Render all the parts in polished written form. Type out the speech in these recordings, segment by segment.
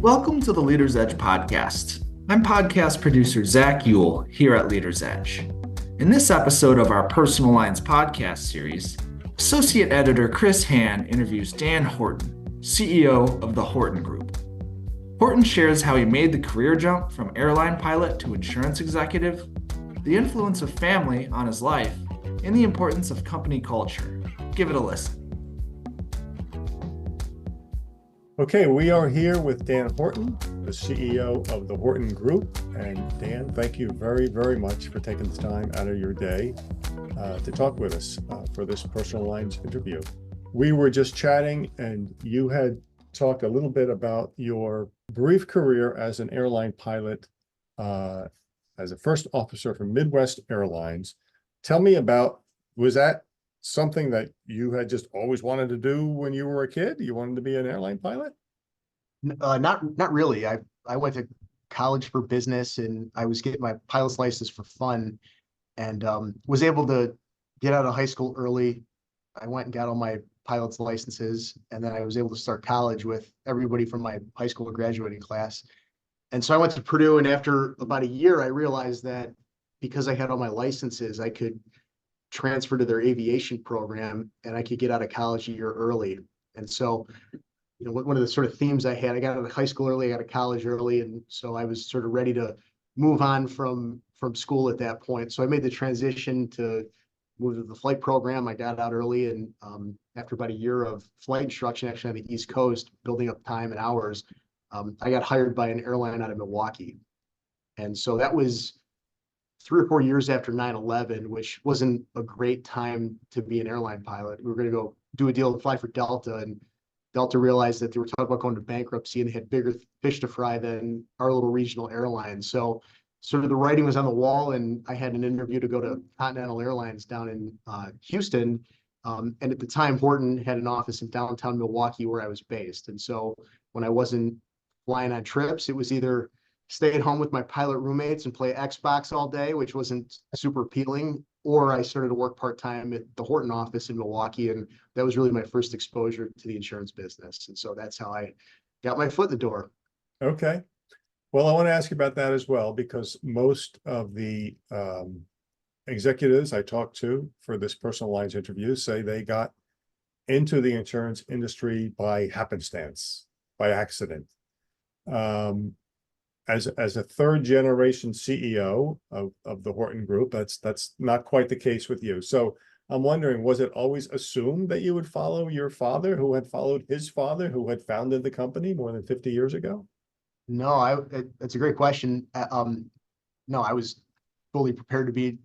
Welcome to the Leader's Edge podcast. I'm podcast producer Zach Ewell here at Leader's Edge. In this episode of our Personal Lines podcast series, Associate Editor Chris Hann interviews Dan Horton, CEO of the Horton Group. Horton shares how he made the career jump from airline pilot to insurance executive, the influence of family on his life, and the importance of company culture. Give it a listen. Okay, we are here with Dan Horton, the CEO of the Horton Group. And Dan, thank you very, very much for taking the time out of your day to talk with us for this Personal Lines interview. We were just chatting and you had talked a little bit about your brief career as an airline pilot, as a first officer for Midwest Airlines. Tell me about, was that something that you had just always wanted to do when you were a kid? You wanted to be an airline pilot? Not really. I went to college for business and I was getting my pilot's license for fun and was able to get out of high school early. I went and got all my pilot's licenses and then I was able to start college with everybody from my high school graduating class. And so I went to Purdue, and after about a year, I realized that because I had all my licenses, I could transfer to their aviation program and I could get out of college a year early. And so, one of the sort of themes I had, I got out of high school early, I got out of college early. And so I was sort of ready to move on from school at that point. So I made the transition to move to the flight program. I got out early, and after about a year of flight instruction, actually on the East Coast, building up time and hours, I got hired by an airline out of Milwaukee. And so that was 3 or 4 years after 9/11, which wasn't a great time to be an airline pilot. We were going to go do a deal and fly for Delta, and Delta realized that they were talking about going to bankruptcy and they had bigger fish to fry than our little regional airline. So sort of the writing was on the wall, and I had an interview to go to Continental Airlines down in Houston. And at the time, Horton had an office in downtown Milwaukee where I was based. And so when I wasn't flying on trips, it was either stay at home with my pilot roommates and play Xbox all day, which wasn't super appealing, or I started to work part-time at the Horton office in Milwaukee. And that was really my first exposure to the insurance business. And so that's how I got my foot in the door. Okay. Well, I want to ask you about that as well, because most of the executives I talked to for this Personal Lines interview say they got into the insurance industry by happenstance, by accident. As a third generation CEO of the Horton Group, that's not quite the case with you. So I'm wondering, was it always assumed that you would follow your father, who had followed his father, who had founded the company more than 50 years ago? No, that's a great question. No, I was fully prepared to be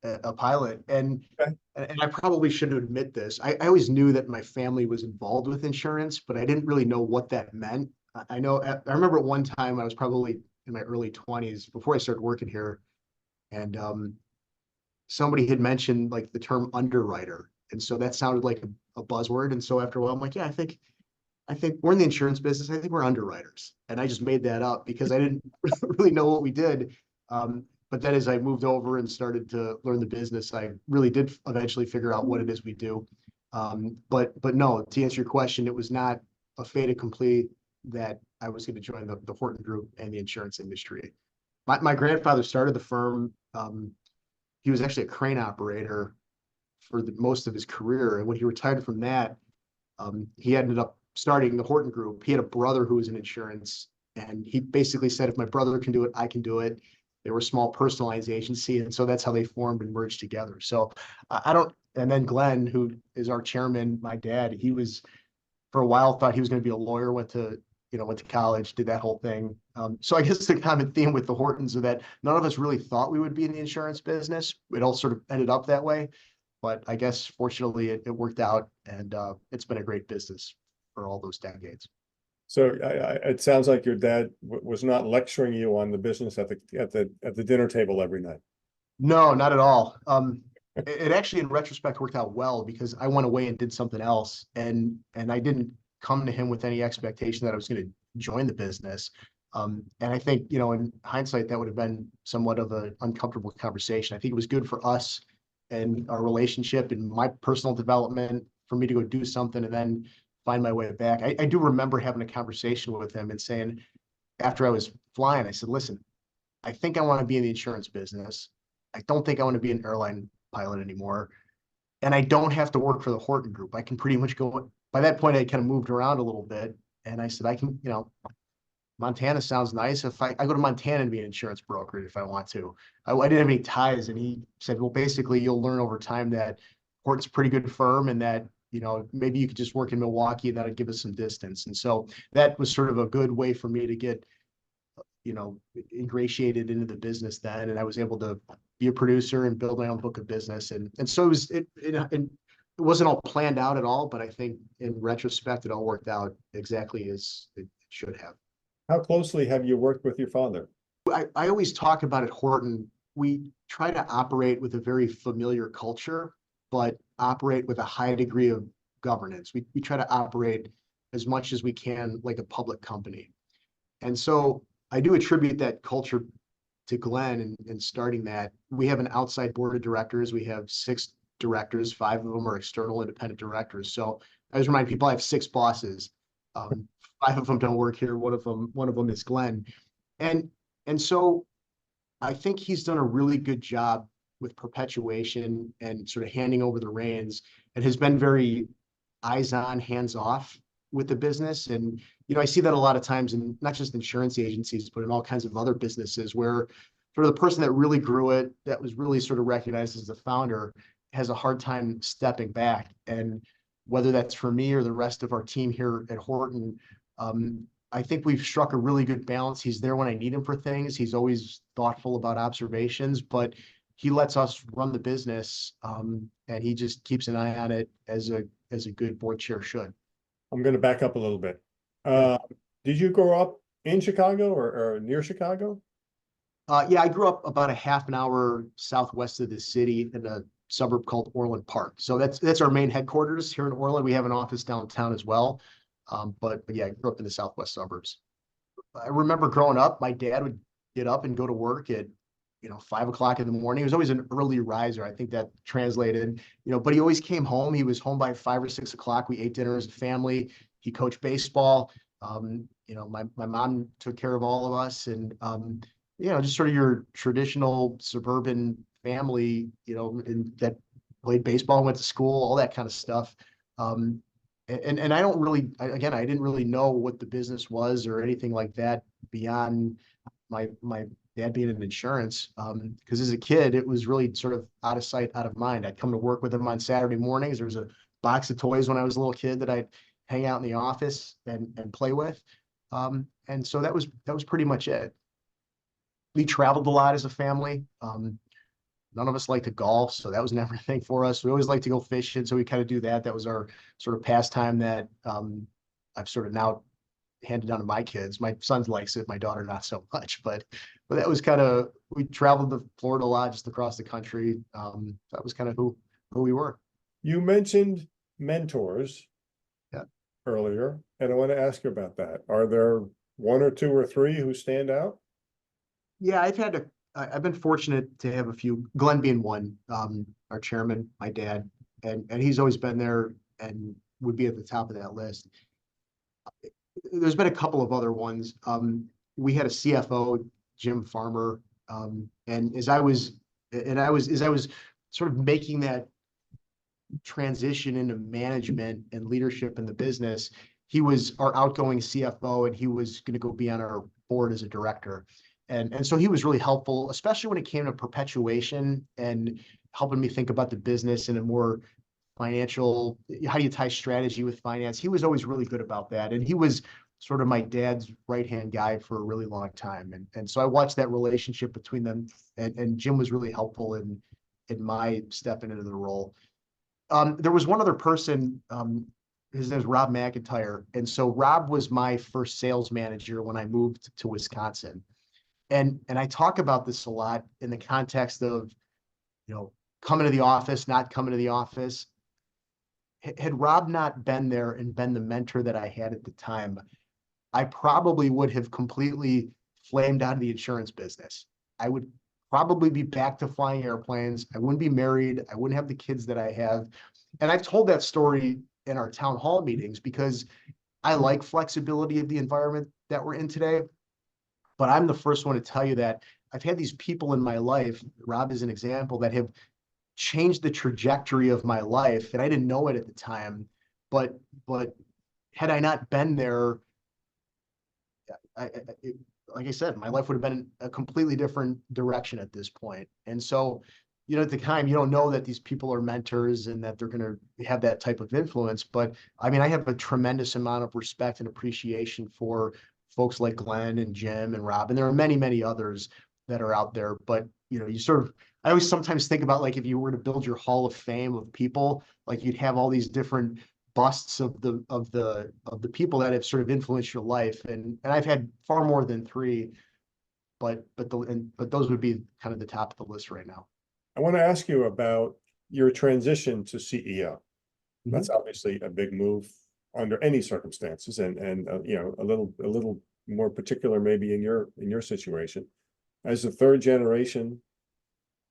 a pilot, and Okay. and I probably shouldn't admit this. I always knew that my family was involved with insurance, but I didn't really know what that meant. I remember at one time I was probably in my early 20s before I started working here, and somebody had mentioned like the term underwriter, and so that sounded like a buzzword. And so after a while, I'm like, yeah, I think we're in the insurance business. I think we're underwriters, and I just made that up because I didn't really know what we did. But then as I moved over and started to learn the business, I really did eventually figure out what it is we do. But no, to answer your question, it was not a fait accompli that I was going to join the Horton Group and the insurance industry. My grandfather started the firm. He was actually a crane operator for most of his career. And when he retired from that, he ended up starting the Horton Group. He had a brother who was in insurance, and he basically said, if my brother can do it, I can do it. They were a small personal lines agency, and so that's how they formed and merged together. So I don't, and then Glenn, who is our chairman, my dad, he was, for a while, thought he was going to be a lawyer, went to college, did that whole thing. So I guess the common theme with the Hortons is that none of us really thought we would be in the insurance business. It all sort of ended up that way. But I guess fortunately it worked out, and it's been a great business for all those decades. So it sounds like your dad was not lecturing you on the business at the dinner table every night. No, not at all. It actually, in retrospect, worked out well because I went away and did something else, and I didn't come to him with any expectation that I was going to join the business. And I think, in hindsight, that would have been somewhat of an uncomfortable conversation. I think it was good for us and our relationship and my personal development for me to go do something and then find my way back. I do remember having a conversation with him and saying, after I was flying, I said, listen, I think I want to be in the insurance business. I don't think I want to be an airline pilot anymore. And I don't have to work for the Horton Group. I can pretty much go. By that point, I kind of moved around a little bit. And I said, I can, Montana sounds nice. If I go to Montana and be an insurance broker if I want to. I didn't have any ties. And he said, well, basically, you'll learn over time that Horton's a pretty good firm and that, maybe you could just work in Milwaukee and that'd give us some distance. And so that was sort of a good way for me to get, ingratiated into the business then. And I was able to be a producer and build my own book of business. And so it wasn't all planned out at all, but I think in retrospect, it all worked out exactly as it should have. How closely have you worked with your father? I always talk about at Horton, we try to operate with a very familiar culture, but operate with a high degree of governance. We try to operate as much as we can like a public company. And so I do attribute that culture to Glenn and starting that. We have an outside board of directors. We have 6 directors, 5 of them are external independent directors. So I always remind people I have 6 bosses. 5 of them don't work here. One of them is Glenn. And so I think he's done a really good job with perpetuation and sort of handing over the reins, and has been very eyes on, hands off with the business. And, I see that a lot of times in not just insurance agencies, but in all kinds of other businesses where sort of the person that really grew it, that was really sort of recognized as the founder, has a hard time stepping back. And whether that's for me or the rest of our team here at Horton, I think we've struck a really good balance. He's there when I need him for things. He's always thoughtful about observations, but he lets us run the business, and he just keeps an eye on it as a good board chair should. I'm going to back up a little bit. Did you grow up in Chicago or near Chicago? Yeah, I grew up about a half an hour southwest of the city in a suburb called Orland Park. So that's our main headquarters here in Orland. We have an office downtown as well. But yeah, I grew up in the southwest suburbs. I remember growing up, my dad would get up and go to work at 5 o'clock in the morning. He was always an early riser. I think that translated, but he always came home. He was home by 5 or 6 o'clock. We ate dinner as a family. He coached baseball. My mom took care of all of us, and just sort of your traditional suburban family, and that played baseball, went to school, all that kind of stuff. And I don't really, I didn't really know what the business was or anything like that beyond my dad being in insurance. Because as a kid, it was really sort of out of sight, out of mind. I'd come to work with him on Saturday mornings. There was a box of toys when I was a little kid that I'd hang out in the office and play with. And so that was pretty much it. We traveled a lot as a family. None of us like to golf, so that was never a thing for us. We always like to go fishing, so we kind of do that. That was our sort of pastime that I've sort of now handed down to my kids. My son likes it, my daughter not so much, but that was kind of, we traveled to Florida a lot, just across the country. That was kind of who we were. You mentioned mentors earlier, and I want to ask you about that. Are there 1 or 2 or 3 who stand out? Yeah, I've been fortunate to have a few, Glenn being one, our chairman, my dad, and he's always been there and would be at the top of that list. There's been a couple of other ones. We had a CFO, Jim Farmer, and as I was sort of making that transition into management and leadership in the business, he was our outgoing CFO, and he was going to go be on our board as a director. And so he was really helpful, especially when it came to perpetuation and helping me think about the business in a more financial, how do you tie strategy with finance? He was always really good about that. And he was sort of my dad's right-hand guy for a really long time. And so I watched that relationship between them, and Jim was really helpful in my stepping into the role. There was one other person, his name is Rob McIntyre. And so Rob was my first sales manager when I moved to Wisconsin. And I talk about this a lot in the context of, coming to the office, not coming to the office. Had Rob not been there and been the mentor that I had at the time, I probably would have completely flamed out of the insurance business. I would probably be back to flying airplanes. I wouldn't be married. I wouldn't have the kids that I have. And I've told that story in our town hall meetings because I like flexibility of the environment that we're in today. But I'm the first one to tell you that I've had these people in my life, Rob is an example, that have changed the trajectory of my life, and I didn't know it at the time. But had I not been there, like I said, my life would have been a completely different direction at this point. And so, at the time, you don't know that these people are mentors and that they're going to have that type of influence. But I mean, I have a tremendous amount of respect and appreciation for folks like Glenn and Jim and Rob, and there are many, many others that are out there. But I always sometimes think about, like, if you were to build your hall of fame of people, like, you'd have all these different busts of the people that have sort of influenced your life, and I've had far more than three, but those would be kind of the top of the list right now. I want to ask you about your transition to CEO. That's obviously a big move under any circumstances, and a little more particular maybe in your situation. As a third generation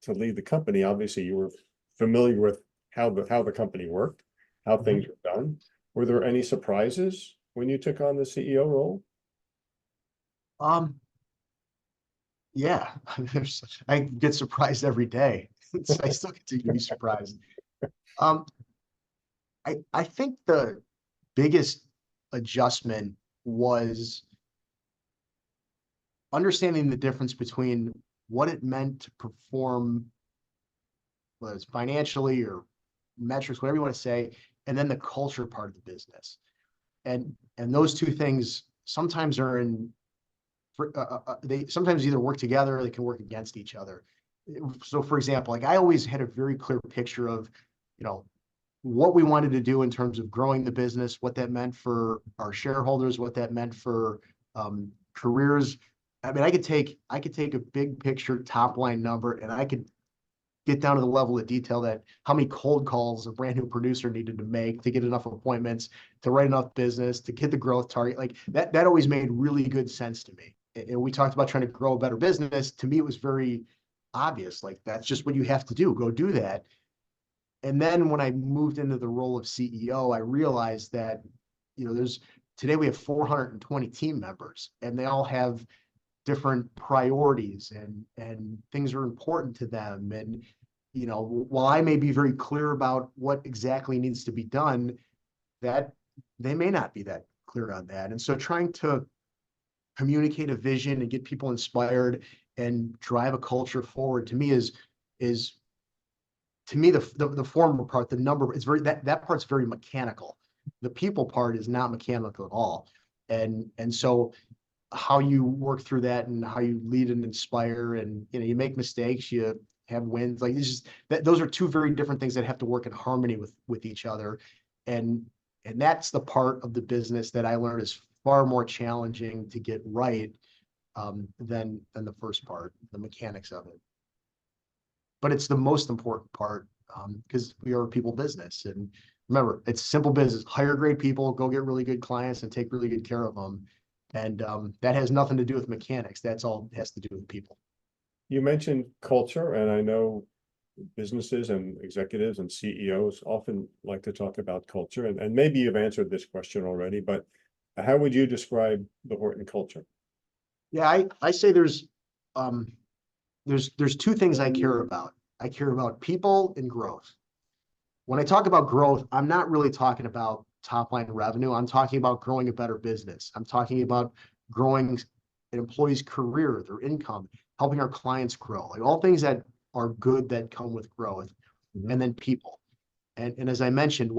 to lead the company, obviously you were familiar with how the company worked, how things were done. Were there any surprises when you took on the CEO role? Yeah, I get surprised every day. I still continue to be surprised. I think the biggest adjustment was understanding the difference between what it meant to perform, whether it's financially or metrics, whatever you want to say, and then the culture part of the business. And those two things sometimes are they sometimes either work together or they can work against each other. So for example, like, I always had a very clear picture of, what we wanted to do in terms of growing the business, what that meant for our shareholders, what that meant for careers. I mean, I could take a big picture top line number, and I could get down to the level of detail that how many cold calls a brand new producer needed to make to get enough appointments, to write enough business, to hit the growth target. Like that always made really good sense to me. And we talked about trying to grow a better business. To me, it was very obvious. Like, that's just what you have to do. Go do that. And then when I moved into the role of CEO, I realized that, today we have 420 team members, and they all have different priorities, and things are important to them. And, while I may be very clear about what exactly needs to be done, that they may not be that clear on that. And so trying to communicate a vision and get people inspired and drive a culture forward, to me is the former part, the number, is that part's very mechanical. The people part is not mechanical at all. And so how you work through that and how you lead and inspire, and you make mistakes, you have wins, like, it's just those are two very different things that have to work in harmony with each other. And that's the part of the business that I learned is far more challenging to get right than the first part, the mechanics of it. But it's the most important part, because we are a people business. And remember, it's simple business: hire great people, go get really good clients, and take really good care of them. And that has nothing to do with mechanics. That's all it has to do with people. You mentioned culture, and I know businesses and executives and CEOs often like to talk about culture. And maybe you've answered this question already, but how would you describe the Horton culture? Yeah, I say there's two things I care about. I care about people and growth. When I talk about growth, I'm not really talking about top line revenue. I'm talking about growing a better business. I'm talking about growing an employee's career, their income, helping our clients grow, like all things that are good that come with growth. And then people. And as I mentioned,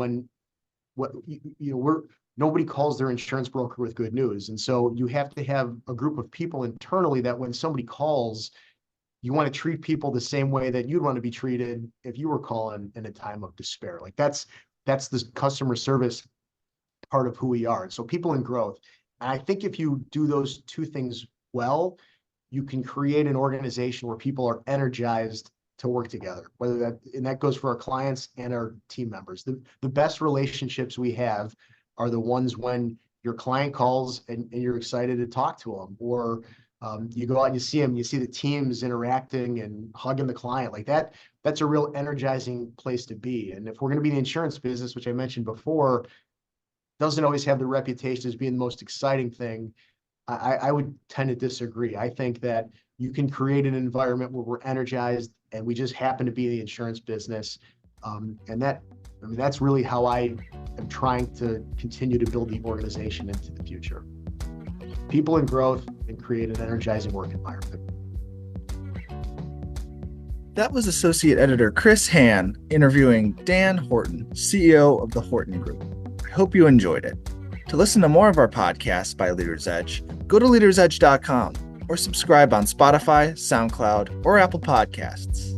nobody calls their insurance broker with good news. And so you have to have a group of people internally that when somebody calls, you want to treat people the same way that you'd want to be treated if you were calling in a time of despair. Like that's the customer service part of who we are. And so people and growth. And I think if you do those two things well, you can create an organization where people are energized to work together, and that goes for our clients and our team members. The best relationships we have are the ones when your client calls and you're excited to talk to them, or you go out and you see them, you see the teams interacting and hugging the client like that. That's a real energizing place to be. And if we're going to be in the insurance business, which I mentioned before, doesn't always have the reputation as being the most exciting thing. I would tend to disagree. I think that you can create an environment where we're energized and we just happen to be in the insurance business. That's really how I am trying to continue to build the organization into the future. People and growth, and create an energizing work environment. That was Associate Editor Chris Hahn interviewing Dan Horton, CEO of the Horton Group. I hope you enjoyed it. To listen to more of our podcasts by Leaders Edge, go to leadersedge.com or subscribe on Spotify, SoundCloud, or Apple Podcasts.